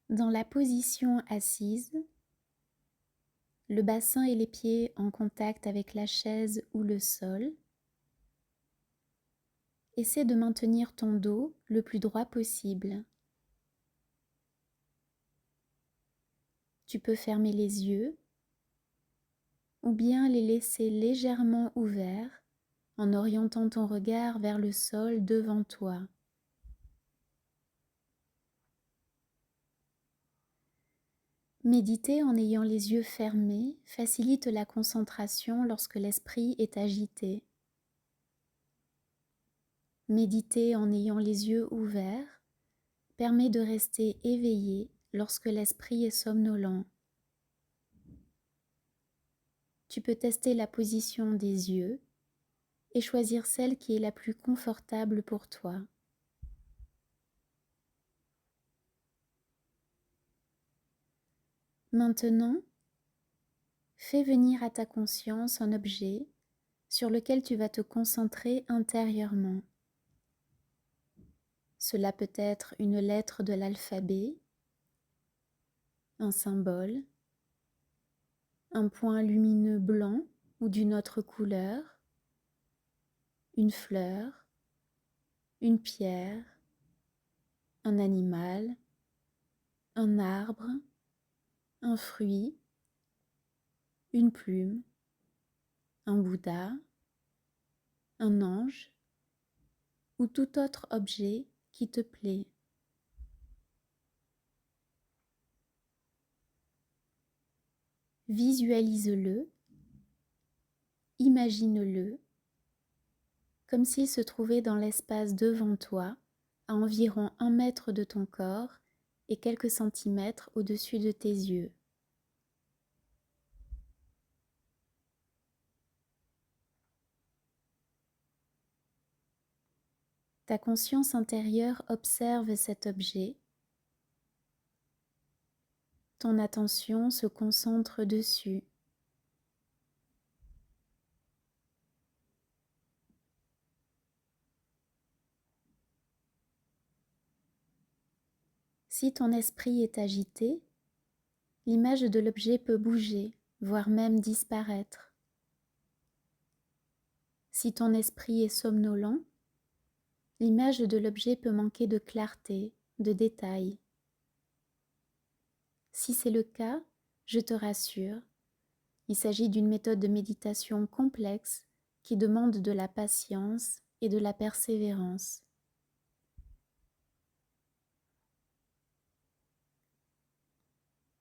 Dans la position assise, le bassin et les pieds en contact avec la chaise ou le sol, essaie de maintenir ton dos le plus droit possible. Tu peux fermer les yeux ou bien les laisser légèrement ouverts en orientant ton regard vers le sol devant toi. Méditer en ayant les yeux fermés facilite la concentration lorsque l'esprit est agité. Méditer en ayant les yeux ouverts permet de rester éveillé lorsque l'esprit est somnolent. Tu peux tester la position des yeux et choisir celle qui est la plus confortable pour toi. Maintenant, fais venir à ta conscience un objet sur lequel tu vas te concentrer intérieurement. Cela peut être une lettre de l'alphabet, un symbole, un point lumineux blanc ou d'une autre couleur, une fleur, une pierre, un animal, un arbre, un fruit, une plume, un Bouddha, un ange ou tout autre objet qui te plaît. Visualise-le, imagine-le, comme s'il se trouvait dans l'espace devant toi, à environ 1 mètre de ton corps et quelques centimètres au-dessus de tes yeux. Ta conscience intérieure observe cet objet. Ton attention se concentre dessus. Si ton esprit est agité, l'image de l'objet peut bouger, voire même disparaître. Si ton esprit est somnolent, l'image de l'objet peut manquer de clarté, de détails. Si c'est le cas, je te rassure, il s'agit d'une méthode de méditation complexe qui demande de la patience et de la persévérance.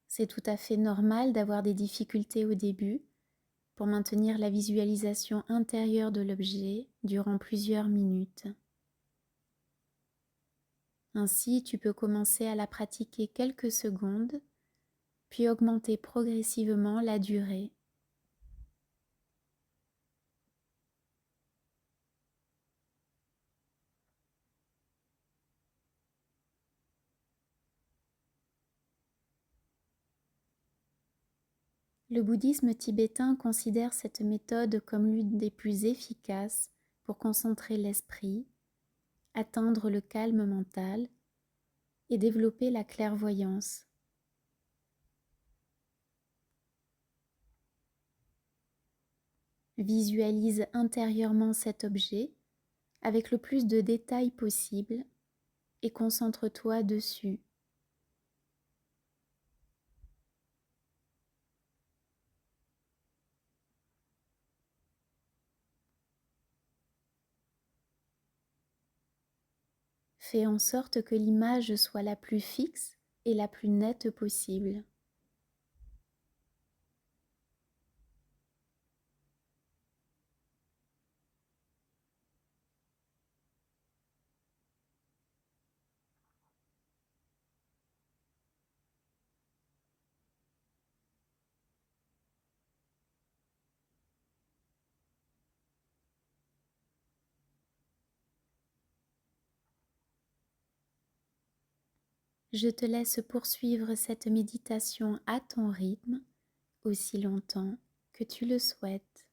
C'est tout à fait normal d'avoir des difficultés au début pour maintenir la visualisation intérieure de l'objet durant plusieurs minutes. Ainsi, tu peux commencer à la pratiquer quelques secondes, puis augmenter progressivement la durée. Le bouddhisme tibétain considère cette méthode comme l'une des plus efficaces pour concentrer l'esprit, atteindre le calme mental et développer la clairvoyance. Visualise intérieurement cet objet avec le plus de détails possible et concentre-toi dessus. Fais en sorte que l'image soit la plus fixe et la plus nette possible. Je te laisse poursuivre cette méditation à ton rythme, aussi longtemps que tu le souhaites.